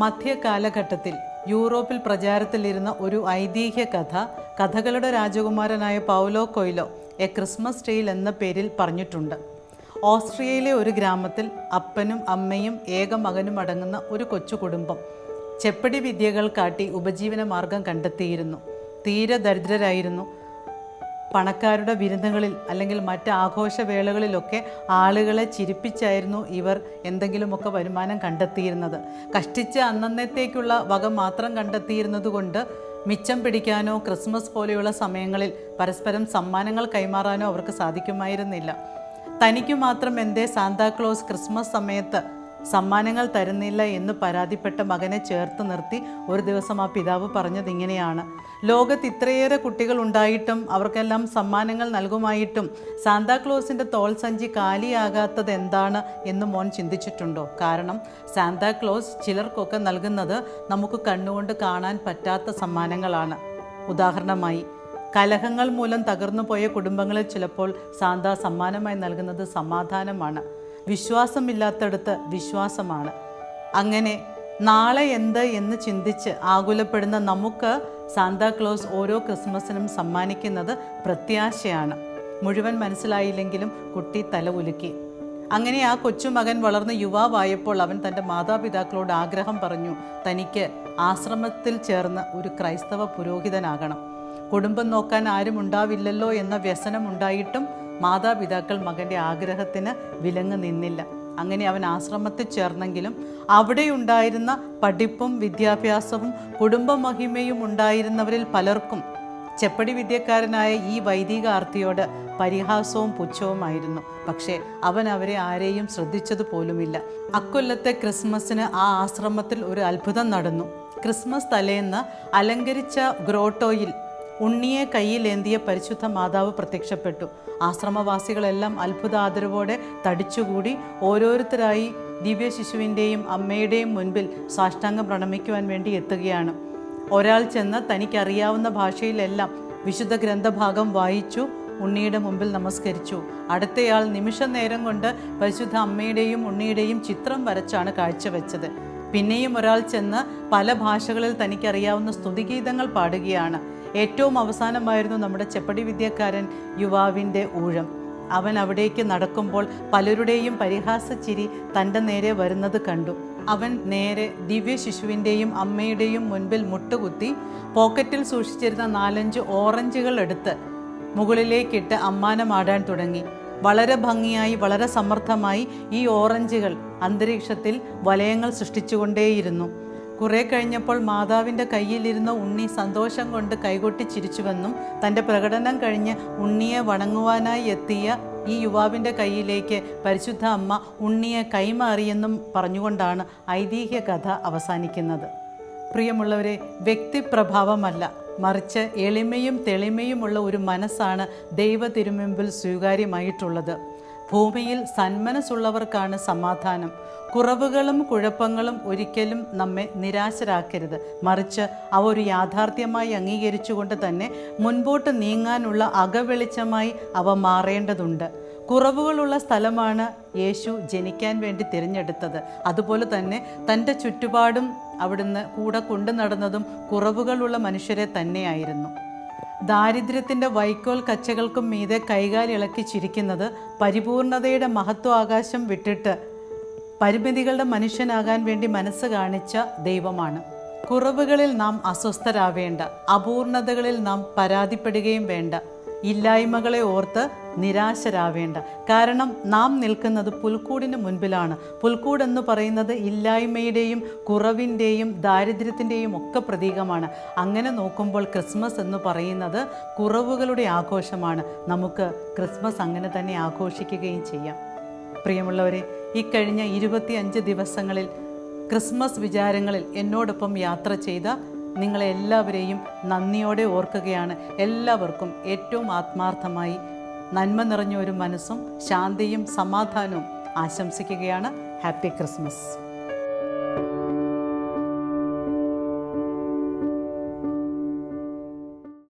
മധ്യകാലഘട്ടത്തിൽ യൂറോപ്പിൽ പ്രചാരത്തിലിരുന്ന ഒരു ഐതിഹ്യ കഥകളുടെ രാജകുമാരനായ Paulo Coelho A Christmas tale എന്ന പേരിൽ പറഞ്ഞിട്ടുണ്ട്. ഓസ്ട്രിയയിലെ ഒരു ഗ്രാമത്തിൽ അപ്പനും അമ്മയും ഏക മകനും അടങ്ങുന്ന ഒരു കൊച്ചു കുടുംബം ചെപ്പടി വിദ്യകൾ കാട്ടി ഉപജീവന മാർഗം കണ്ടെത്തിയിരുന്നു. തീരെ ദരിദ്രരായിരുന്നു. പണക്കാരുടെ വിരുന്നുകളിൽ അല്ലെങ്കിൽ മറ്റ് ആഘോഷവേളകളിലൊക്കെ ആളുകളെ ചിരിപ്പിച്ചായിരുന്നു ഇവർ എന്തെങ്കിലുമൊക്കെ വരുമാനം കണ്ടെത്തിയിരുന്നത്. കഷ്ടിച്ച് അന്നന്നത്തേക്കുള്ള വക മാത്രം കണ്ടെത്തിയിരുന്നത് കൊണ്ട് മിച്ചം പിടിക്കാനോ ക്രിസ്മസ് പോലെയുള്ള സമയങ്ങളിൽ പരസ്പരം സമ്മാനങ്ങൾ കൈമാറാനോ അവർക്ക് സാധിക്കുമായിരുന്നില്ല. തനിക്കു മാത്രം എന്തേ സാന്താക്ലോസ് ക്രിസ്മസ് സമയത്ത് സമ്മാനങ്ങൾ തരുന്നില്ല എന്ന് പരാതിപ്പെട്ട മകനെ ചേർത്ത് നിർത്തി ഒരു ദിവസം ആ പിതാവ് പറഞ്ഞത് ഇങ്ങനെയാണ്: ലോകത്ത് ഇത്രയേറെ കുട്ടികൾ ഉണ്ടായിട്ടും അവർക്കെല്ലാം സമ്മാനങ്ങൾ നൽകുമായിട്ടും സാന്താക്ലോസിൻ്റെ തോൾ സഞ്ചി കാലിയാകാത്തത് എന്താണ് എന്ന് മോൻ ചിന്തിച്ചിട്ടുണ്ടോ? കാരണം സാന്താക്ലോസ് ചിലർക്കൊക്കെ നൽകുന്നത് നമുക്ക് കണ്ണുകൊണ്ട് കാണാൻ പറ്റാത്ത സമ്മാനങ്ങളാണ്. ഉദാഹരണമായി, കലഹങ്ങൾ മൂലം തകർന്നു പോയ കുടുംബങ്ങളിൽ ചിലപ്പോൾ സാന്താ സമ്മാനമായി നൽകുന്നത് സമാധാനമാണ്. വിശ്വാസമില്ലാത്തടത്ത് വിശ്വാസമാണ്. അങ്ങനെ നാളെ എന്ത് എന്ന് ചിന്തിച്ച് ആകുലപ്പെടുന്ന നമുക്ക് സാന്താക്ലോസ് ഓരോ ക്രിസ്മസിനും സമ്മാനിക്കുന്നത് പ്രത്യാശയാണ്. മുഴുവൻ മനസ്സിലായില്ലെങ്കിലും കുട്ടി തല ഉലുക്കി. അങ്ങനെ ആ കൊച്ചുമകൻ വളർന്ന് യുവാവായപ്പോൾ അവൻ തൻ്റെ മാതാപിതാക്കളോട് ആഗ്രഹം പറഞ്ഞു, തനിക്ക് ആശ്രമത്തിൽ ചേർന്ന് ഒരു ക്രൈസ്തവ പുരോഹിതനാകണം. കുടുംബം നോക്കാൻ ആരും ഉണ്ടാവില്ലല്ലോ എന്ന വ്യസനമുണ്ടായിട്ടും മാതാപിതാക്കൾ മകൻ്റെ ആഗ്രഹത്തിന് വിലങ്ങ് നിന്നില്ല. അങ്ങനെ അവൻ ആശ്രമത്തിൽ ചേർന്നെങ്കിലും അവിടെ ഉണ്ടായിരുന്ന പഠിപ്പും വിദ്യാഭ്യാസവും കുടുംബമഹിമയും ഉണ്ടായിരുന്നവരിൽ പലർക്കും ചെപ്പടി വിദ്യക്കാരനായ ഈ വൈദിക ആർത്തിയോട് പരിഹാസവും പുച്ഛവുമായിരുന്നു. പക്ഷേ അവൻ അവരെ ആരെയും ശ്രദ്ധിച്ചതുപോലുമില്ല. അക്കൊല്ലത്തെ ക്രിസ്മസിന് ആ ആശ്രമത്തിൽ ഒരു അത്ഭുതം നടന്നു. ക്രിസ്മസ് തലേന്ന് അലങ്കരിച്ച ഗ്രോട്ടോയിൽ ഉണ്ണിയെ കയ്യിലേന്തിയ പരിശുദ്ധ മാതാവ് പ്രത്യക്ഷപ്പെട്ടു. ആശ്രമവാസികളെല്ലാം അത്ഭുതാദരവോടെ തടിച്ചുകൂടി ഓരോരുത്തരായി ദിവ്യ ശിശുവിൻ്റെയും അമ്മയുടെയും മുൻപിൽ സാഷ്ടാംഗം പ്രണമിക്കുവാൻ വേണ്ടി എത്തുകയാണ്. ഒരാൾ ചെന്ന് തനിക്കറിയാവുന്ന ഭാഷയിലെല്ലാം വിശുദ്ധ ഗ്രന്ഥഭാഗം വായിച്ചു ഉണ്ണിയുടെ മുമ്പിൽ നമസ്കരിച്ചു. അടുത്തയാൾ നിമിഷ നേരം കൊണ്ട് പരിശുദ്ധ അമ്മയുടെയും ഉണ്ണിയുടെയും ചിത്രം വരച്ചാണ് കാഴ്ചവെച്ചത്. പിന്നെയും ഒരാൾ ചെന്ന് പല ഭാഷകളിൽ തനിക്കറിയാവുന്ന സ്തുതിഗീതങ്ങൾ പാടുകയാണ്. ഏറ്റവും അവസാനമായിരുന്നു നമ്മുടെ ചെപ്പടി വിദ്യക്കാരൻ യുവാവിൻ്റെ ഊഴം. അവൻ അവിടേക്ക് നടക്കുമ്പോൾ പലരുടെയും പരിഹാസച്ചിരി തൻ്റെ നേരെ വരുന്നത് കണ്ടു. അവൻ നേരെ ദിവ്യ ശിശുവിൻ്റെയും അമ്മയുടെയും മുൻപിൽ മുട്ടുകുത്തി പോക്കറ്റിൽ സൂക്ഷിച്ചിരുന്ന 4-5 ഓറഞ്ചുകൾ എടുത്ത് മുകളിലേക്കിട്ട് അമ്മാനമാടാൻ തുടങ്ങി. വളരെ ഭംഗിയായി, വളരെ സമർത്ഥമായി ഈ ഓറഞ്ചുകൾ അന്തരീക്ഷത്തിൽ വലയങ്ങൾ സൃഷ്ടിച്ചുകൊണ്ടേയിരുന്നു. കുറെ കഴിഞ്ഞപ്പോൾ മാതാവിൻ്റെ കയ്യിലിരുന്ന ഉണ്ണി സന്തോഷം കൊണ്ട് കൈകൊട്ടി ചിരിച്ചുവെന്നും തൻ്റെ പ്രകടനം കഴിഞ്ഞ് ഉണ്ണിയെ വണങ്ങുവാനായി എത്തിയ ഈ യുവാവിൻ്റെ കയ്യിലേക്ക് പരിശുദ്ധ അമ്മ ഉണ്ണിയെ കൈമാറിയെന്നും പറഞ്ഞുകൊണ്ടാണ് ഐതിഹ്യ കഥ അവസാനിക്കുന്നത്. പ്രിയമുള്ളവരെ, വ്യക്തിപ്രഭാവമല്ല, മറിച്ച് എളിമയും തെളിമയുമുള്ള ഒരു മനസ്സാണ് ദൈവ തിരുമുമ്പിൽ സ്വീകാര്യമായിട്ടുള്ളത്. ഭൂമിയിൽ സന്മനസ്സുള്ളവർക്കാണ് സമാധാനം. കുറവുകളും കുഴപ്പങ്ങളും ഒരിക്കലും നമ്മെ നിരാശരാക്കരുത്. മറിച്ച് അവ ഒരു യാഥാർത്ഥ്യമായി അംഗീകരിച്ചുകൊണ്ട് തന്നെ മുൻപോട്ട് നീങ്ങാനുള്ള അകവെളിച്ചമായി അവ മാറേണ്ടതുണ്ട്. കുറവുകളുള്ള സ്ഥലമാണ് യേശു ജനിക്കാൻ വേണ്ടി തിരഞ്ഞെടുത്തത്. അതുപോലെ തന്നെ തൻ്റെ ചുറ്റുപാടും അവിടുന്ന് കൂടെ കൊണ്ടു നടന്നതും കുറവുകളുള്ള മനുഷ്യരെ തന്നെയായിരുന്നു. ദാരിദ്ര്യത്തിൻ്റെ വൈക്കോൽ കച്ചകൾക്കും മീതെ കൈകാലിളക്കി ചിരിക്കുന്നത് പരിപൂർണതയുടെ മഹത്വാകാശം വിട്ടിട്ട് പരിമിതികളുടെ മനുഷ്യനാകാൻ വേണ്ടി മനസ്സ് കാണിച്ച ദൈവമാണ്. കുറവുകളിൽ നാം അസ്വസ്ഥരാവേണ്ട, അപൂർണതകളിൽ നാം പരാതിപ്പെടുകയും വേണ്ട, ഇല്ലായ്മകളെ ഓർത്ത് നിരാശരാവേണ്ട. കാരണം നാം നിൽക്കുന്നത് പുൽക്കൂടിന് മുൻപിലാണ്. പുൽക്കൂടെന്ന് പറയുന്നത് ഇല്ലായ്മയുടെയും കുറവിൻ്റെയും ദാരിദ്ര്യത്തിൻ്റെയും ഒക്കെ പ്രതീകമാണ്. അങ്ങനെ നോക്കുമ്പോൾ ക്രിസ്മസ് എന്ന് പറയുന്നത് കുറവുകളുടെ ആഘോഷമാണ്. നമുക്ക് ക്രിസ്മസ് അങ്ങനെ തന്നെ ആഘോഷിക്കുകയും ചെയ്യാം. പ്രിയമുള്ളവരെ, ഇക്കഴിഞ്ഞ 25 ദിവസങ്ങളിൽ ക്രിസ്മസ് വിചാരങ്ങളിൽ എന്നോടൊപ്പം യാത്ര ചെയ്ത നിങ്ങളെ എല്ലാവരെയും നന്ദിയോടെ ഓർക്കുകയാണ്. എല്ലാവർക്കും ഏറ്റവും ആത്മാർത്ഥമായി നന്മ നിറഞ്ഞ ഒരു മനസ്സും ശാന്തിയും സമാധാനവും ആശംസിക്കുകയാണ്. Happy Christmas.